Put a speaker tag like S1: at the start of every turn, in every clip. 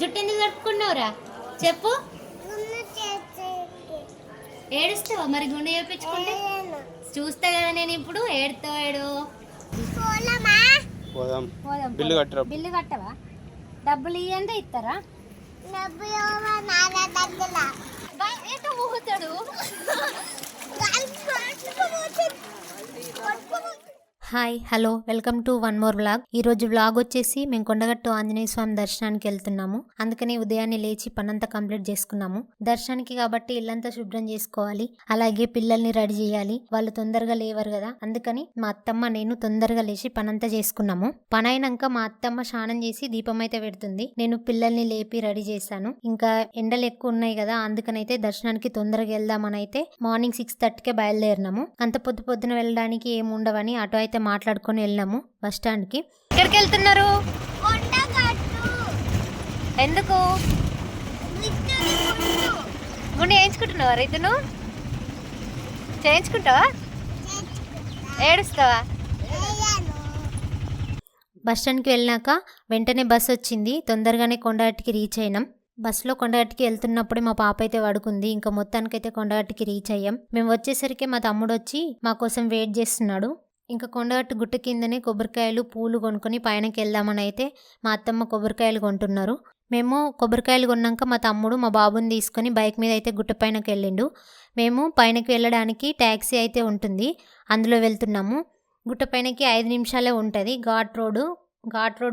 S1: జుట్టు ఎందుకు కట్టుకున్నావురా చెప్పు. ఏడుస్తావా మరి గుండె చేయించుకుంటే? చూస్తా కదా నేను ఇప్పుడు. ఏడుతావు ఏడు. బిల్లు కట్టవా? డబ్బులు ఇవ్వండి ఇస్తారా? ఎటు ఊగుతాడు? Hi hello welcome to one more vlog. ఈరోజు వ్లాగ్ వచ్చేసి మేము కొండగట్టు ఆంజనేయ స్వామి దర్శనానికి వెళ్తున్నాము. అందుకని ఉదయాన్నే లేచి పనంతా కంప్లీట్ చేసుకున్నాము. దర్శనానికి కాబట్టి ఇల్లంతా శుభ్రం చేసుకోవాలి, అలాగే పిల్లల్ని రెడీ చేయాలి. వాళ్ళు తొందరగా లేవరు కదా, అందుకని మా అత్తమ్మ నేను తొందరగా లేచి పనంతా చేసుకున్నాము. పని అయినాక మా అత్తమ్మ స్నానం చేసి దీపం అయితే పెడుతుంది. నేను పిల్లల్ని లేపి రెడీ చేశాను. ఇంకా ఎండలు ఎక్కువ ఉన్నాయి కదా, అందుకనైతే దర్శనానికి తొందరగా వెళ్దామని అయితే మార్నింగ్ 6:30కే బయలుదేరినాము. అంత పొద్దున వెళ్ళడానికి ఏమి ఉండవని ఆటో అయితే మాట్లాడుకొని వెళ్ళాము బస్ స్టాండ్ కి. ఎక్కడికి వెళ్తున్నారు? ఎందుకు? గుండె చేయించుకుంటున్నావా? రైతును చేయించుకుంటావా? ఏడుస్తావా? బస్ స్టాండ్కి వెళ్ళినాక వెంటనే బస్ వచ్చింది. తొందరగానే కొండగట్టుకి రీచ్ అయినాం. బస్సులో కొండగట్టుకి వెళ్తున్నప్పుడే మా పాప అయితే పడుకుంది. ఇంకా మొత్తానికైతే కొండగట్టుకి రీచ్ అయ్యాం. మేము వచ్చేసరికి మా తమ్ముడు వచ్చి మా కోసం వెయిట్ చేస్తున్నాడు. ఇంకా కొండగట్టు గుట్ట కిందనే కొబ్బరికాయలు పూలు కొనుక్కొని పైనకి వెళ్దామని అయితే మా అత్తమ్మ కొబ్బరికాయలు కొంటున్నారు. మేము కొబ్బరికాయలు కొన్నాక మా తమ్ముడు మా బాబుని తీసుకొని బైక్ మీద అయితే గుట్ట పైనకి వెళ్ళిండు. మేము పైనకి వెళ్ళడానికి ట్యాక్సీ అయితే ఉంటుంది, అందులో వెళ్తున్నాము. గుట్ట పైనకి 5 నిమిషాలే ఉంటుంది. ఘాట్ రోడ్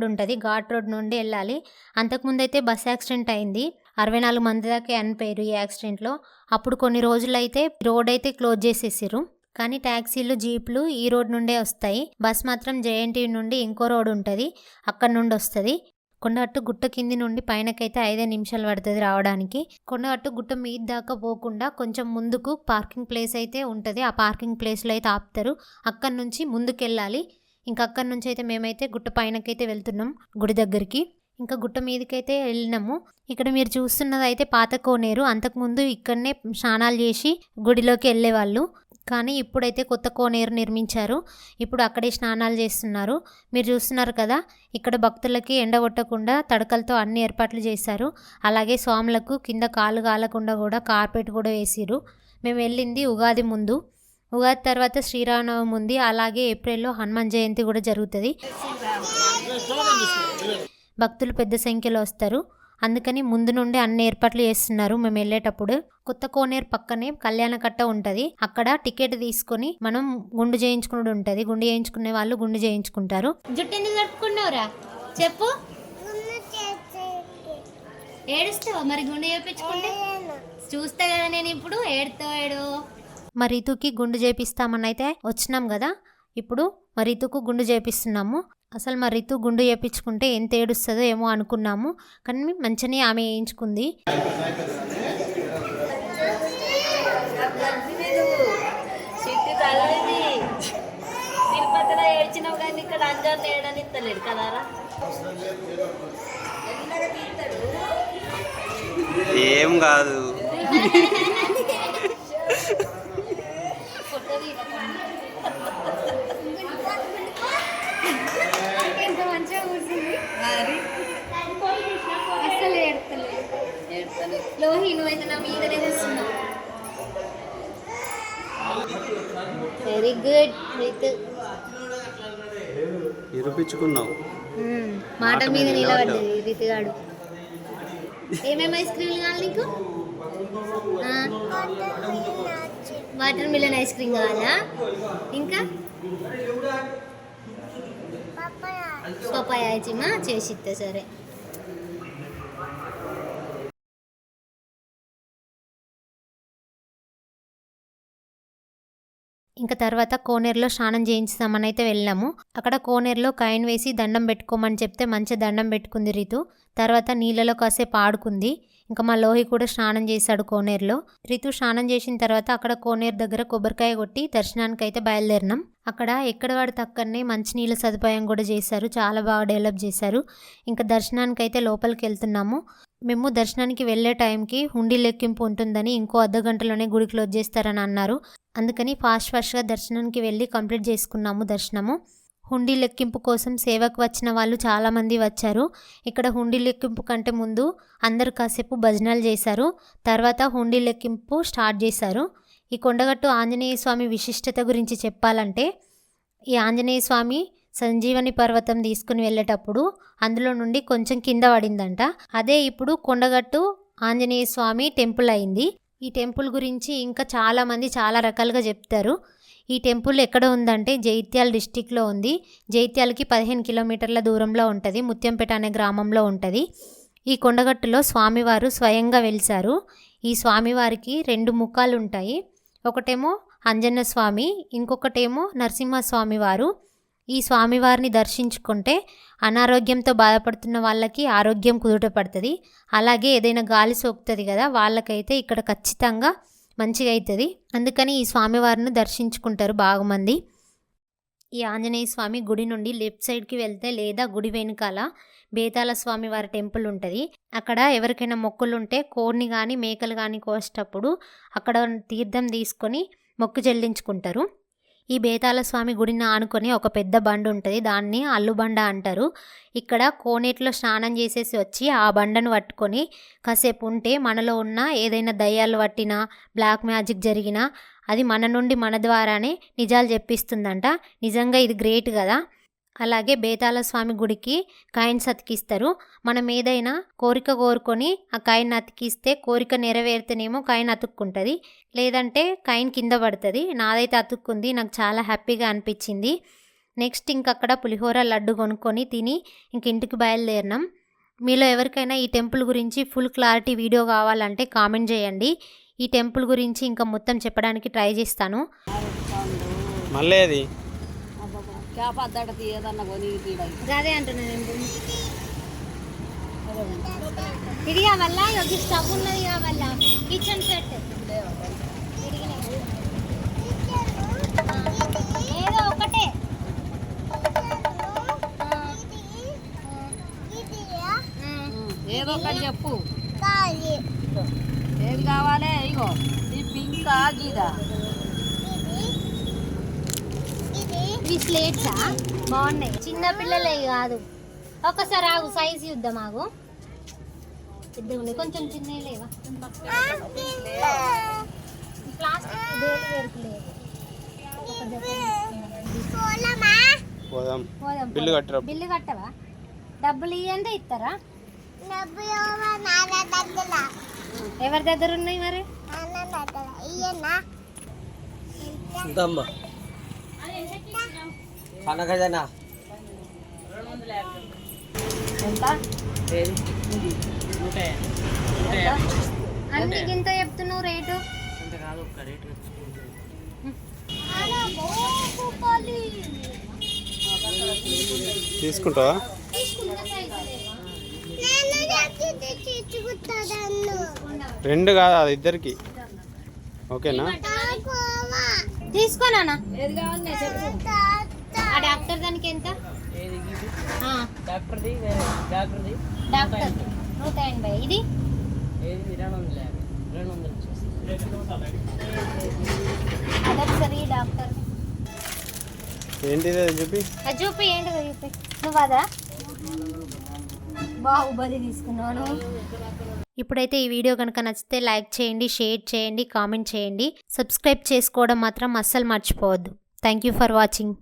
S1: ఉంటుంది. ఘాట్ రోడ్ నుండి వెళ్ళాలి. అంతకుముందు అయితే బస్ యాక్సిడెంట్ అయింది. 64 మంది దాకా చనిపోయారు ఈ యాక్సిడెంట్లో. అప్పుడు కొన్ని రోజులు అయితే రోడ్ అయితే క్లోజ్ చేసేసారు. కానీ ట్యాక్సీలు జీప్లు ఈ రోడ్ నుండే వస్తాయి. బస్ మాత్రం జేఎన్టీయూ నుండి ఇంకో రోడ్ ఉంటుంది, అక్కడ నుండి వస్తుంది. కొండగట్టు గుట్ట కింది నుండి పైనకైతే 5 నిమిషాలు పడుతుంది రావడానికి. కొండగట్టు గుట్ట మీద దాకా పోకుండా కొంచెం ముందుకు పార్కింగ్ ప్లేస్ అయితే ఉంటుంది. ఆ పార్కింగ్ ప్లేస్లో అయితే ఆపుతారు. అక్కడి నుంచి ముందుకెళ్ళాలి. ఇంకా అక్కడి నుంచి అయితే మేమైతే గుట్ట పైనకైతే వెళ్తున్నాం గుడి దగ్గరికి. ఇంకా గుట్ట మీదకైతే వెళ్ళినాము. ఇక్కడ మీరు చూస్తున్నది అయితే పాత కోనేరు. అంతకుముందు ఇక్కడనే స్నానాలు చేసి గుడిలోకి వెళ్ళేవాళ్ళు. కానీ ఇప్పుడైతే కొత్త కోనేరు నిర్మించారు. ఇప్పుడు అక్కడే స్నానాలు చేస్తున్నారు. మీరు చూస్తున్నారు కదా, ఇక్కడ భక్తులకి ఎండ కొట్టకుండా తడకలతో అన్ని ఏర్పాట్లు చేశారు. అలాగే స్వాములకు కింద కాలు కాలకుండా కూడా కార్పెట్ కూడా వేసిరు. మేము వెళ్ళింది ఉగాది ముందు. ఉగాది తర్వాత శ్రీరామనవమి ఉంది. అలాగే ఏప్రిల్లో హనుమాన్ జయంతి కూడా జరుగుతుంది. భక్తులు పెద్ద సంఖ్యలో వస్తారు. అందుకని ముందు నుండి అన్ని ఏర్పాట్లు చేస్తున్నారు. మేము వెళ్ళేటప్పుడు కొత్త కోనేరు పక్కనే కళ్యాణకట్ట ఉంటుంది. అక్కడ టికెట్ తీసుకొని మనం గుండు చేయించుకున్నది ఉంటుంది. గుండు చేయించుకునే వాళ్ళు గుండు చేయించుకుంటారు. జుట్టు ఎందుకు కట్టుకున్నావురా చెప్పు. ఏడుస్తావా మరి గుండు చేయించుకుంటే? చూస్తా కదా నేను ఇప్పుడు. ఏడు. మరి రితుకి గుండు చేపిస్తామని అయితే వచ్చినాం కదా. ఇప్పుడు మరి రితుకు గుండు చేపిస్తున్నాము. అసలు మా రితు గుండు చేయించుకుంటే ఎంత ఏడుస్తుందో ఏమో అనుకున్నాము, కానీ మంచిగానే ఆమె వేయించుకుంది.
S2: ఏం కాదు.
S1: లోహి నువ్వైతే నా మీదనే కూర్చున్నావు. Very good Ritu.
S2: నిరూపించుకున్నావు.
S1: మాట మీద నిలబడ్డది రితుగాడు. ఏమేమి ఐస్ క్రీమ్లు కావాలి నీకు? వాటర్ మిలన్ ఐస్ క్రీమ్ కావాలా? ఇంకా పపాయ ఐచిమా చేసిస్తా. సరే. ఇంకా తర్వాత కోనేరులో స్నానం చేయించుదామని అయితే వెళ్ళాము. అక్కడ కోనేరులో కాయిన్ వేసి దండం పెట్టుకోమని చెప్తే మంచి దండం పెట్టుకుంది రితు. తర్వాత నీళ్ళలో కాసేపు ఆడుకుంది. ఇంకా మా లోహి కూడా స్నానం చేశాడు కోనేరులో. రితు స్నానం చేసిన తర్వాత అక్కడ కోనేరు దగ్గర కొబ్బరికాయ కొట్టి దర్శనానికి అయితే బయలుదేరినాం. అక్కడ ఎక్కడ వాడితే అక్కడనే మంచినీళ్ళ సదుపాయం కూడా చేశారు. చాలా బాగా డెవలప్ చేశారు. ఇంకా దర్శనానికి అయితే లోపలికి వెళ్తున్నాము. మేము దర్శనానికి వెళ్ళే టైంకి హుండీ లెక్కింపు ఉంటుందని, ఇంకో అర్ధగంటలోనే గుడి క్లోజ్ చేస్తారని అన్నారు. అందుకని ఫాస్ట్గా దర్శనానికి వెళ్ళి కంప్లీట్ చేసుకున్నాము దర్శనము. హుండీ లెక్కింపు కోసం సేవకు వచ్చిన వాళ్ళు చాలామంది వచ్చారు. ఇక్కడ హుండీ లెక్కింపు కంటే ముందు అందరూ కాసేపు భజనలు చేశారు. తర్వాత హుండీ లెక్కింపు స్టార్ట్ చేశారు. ఈ కొండగట్టు ఆంజనేయ స్వామి విశిష్టత గురించి చెప్పాలంటే, ఈ ఆంజనేయ స్వామి సంజీవని పర్వతం తీసుకుని వెళ్ళేటప్పుడు అందులో నుండి కొంచెం కింద పడిందంట. అదే ఇప్పుడు కొండగట్టు ఆంజనేయ స్వామి టెంపుల్ అయింది. ఈ టెంపుల్ గురించి ఇంకా చాలామంది చాలా రకాలుగా చెప్తారు. ఈ టెంపుల్ ఎక్కడ ఉందంటే జైత్యాల డిస్టిక్లో ఉంది. జైత్యాలకి 15 కిలోమీటర్ల దూరంలో ఉంటుంది. ముత్యంపేట అనే గ్రామంలో ఉంటుంది. ఈ కొండగట్టులో స్వామివారు స్వయంగా వెలిశారు. ఈ స్వామివారికి 2 ముఖాలు ఉంటాయి. ఒకటేమో అంజన్న స్వామి, ఇంకొకటేమో నరసింహస్వామి వారు. ఈ స్వామివారిని దర్శించుకుంటే అనారోగ్యంతో బాధపడుతున్న వాళ్ళకి ఆరోగ్యం కుదుటపడుతుంది. అలాగే ఏదైనా గాలి సోకుతుంది కదా, వాళ్ళకైతే ఇక్కడ ఖచ్చితంగా మంచిగా అవుతుంది. అందుకని ఈ స్వామివారిని దర్శించుకుంటారు బాగా మంది. ఈ ఆంజనేయ స్వామి గుడి నుండి లెఫ్ట్ సైడ్కి వెళ్తే లేదా గుడి వెనుకాల బేతాళ స్వామి వారి టెంపుల్ ఉంటుంది. అక్కడ ఎవరికైనా మొక్కులు ఉంటే కోడిని కానీ మేకలు కానీ కోసేటప్పుడు అక్కడ తీర్థం తీసుకొని మొక్కు చెల్లించుకుంటారు. ఈ బేతాళ స్వామి గుడిని ఆనుకొని ఒక పెద్ద బండ ఉంటుంది. దాన్ని అల్లుబండ అంటారు. ఇక్కడ కోనేటిలో స్నానం చేసేసి వచ్చి ఆ బండను పట్టుకొని కాసేపు ఉంటే మనలో ఉన్న ఏదైనా దయ్యాలు పట్టినా, బ్లాక్ మ్యాజిక్ జరిగినా అది మన నుండి మన ద్వారానే నిజాలు చెప్పిస్తుందంట. నిజంగా ఇది గ్రేట్ కదా. అలాగే బేతాళ స్వామి గుడికి కాయిన్స్ అతికిస్తారు. మనం ఏదైనా కోరిక కోరుకొని ఆ కాయిన్ అతికిస్తే కోరిక నెరవేరితేనేమో కాయిన్ అతుక్కుంటుంది, లేదంటే కాయిన్ కింద పడుతుంది. నాదైతే అతుక్కుంది, నాకు చాలా హ్యాపీగా అనిపించింది. నెక్స్ట్ ఇంకక్కడ పులిహోర లడ్డు కొనుక్కొని తిని ఇంక ఇంటికి బయలుదేరినాం. మీలో ఎవరికైనా ఈ టెంపుల్ గురించి ఫుల్ క్లారిటీ వీడియో కావాలంటే కామెంట్ చేయండి. ఈ టెంపుల్ గురించి ఇంకా మొత్తం చెప్పడానికి ట్రై చేస్తాను.
S2: మళ్ళీ అది
S1: అదే అంటున్నాను. ఇది కావాలా, స్టవ్ ఉన్నది కావాలా, కిచెన్ సెట్ ఏదో ఒకటే.
S3: ఏదో ఒకటి చెప్పు, ఏది కావాలి? ఇగో ఈ పింక్ గీదా,
S1: ఇవి స్లేట్సా బాగున్నాయి, చిన్న పిల్లలే కాదు. ఒకసారి ఆగు, సైజ్ చూద్దాం. ఆగు, ఇద్దరు కొంచెం చిన్న లేవా? ప్లాస్టిక్ వేరుకు లేదు. బిల్లు కట్టవా? డబ్బులు ఇవ్వండి, ఇస్తారా? ఎవరి దగ్గర ఉన్నాయి మరి? అన్ని గింత చెప్తున్నావు రేటు.
S2: తీసుకుంటావా? రెండు కాదు, అది ఇద్దరికి. ఓకేనా?
S1: తీసుకోనా? ఆ డాక్టర్ దానికి ఎంత? డాక్టర్ 180. ఇది అదొకసారి డాక్టర్
S2: ఏంటిది చూపి,
S1: అది చూపి. ఏంటిదో చూపి. నువ్వు అదా బాహుబలి తీసుకున్నాను. ఇప్పుడైతే ఈ వీడియో కనుక నచ్చితే లైక్ చేయండి, షేర్ చేయండి, కామెంట్ చేయండి. సబ్స్క్రైబ్ చేసుకోవడం మాత్రం అస్సలు మర్చిపోవద్దు. Thank you for watching.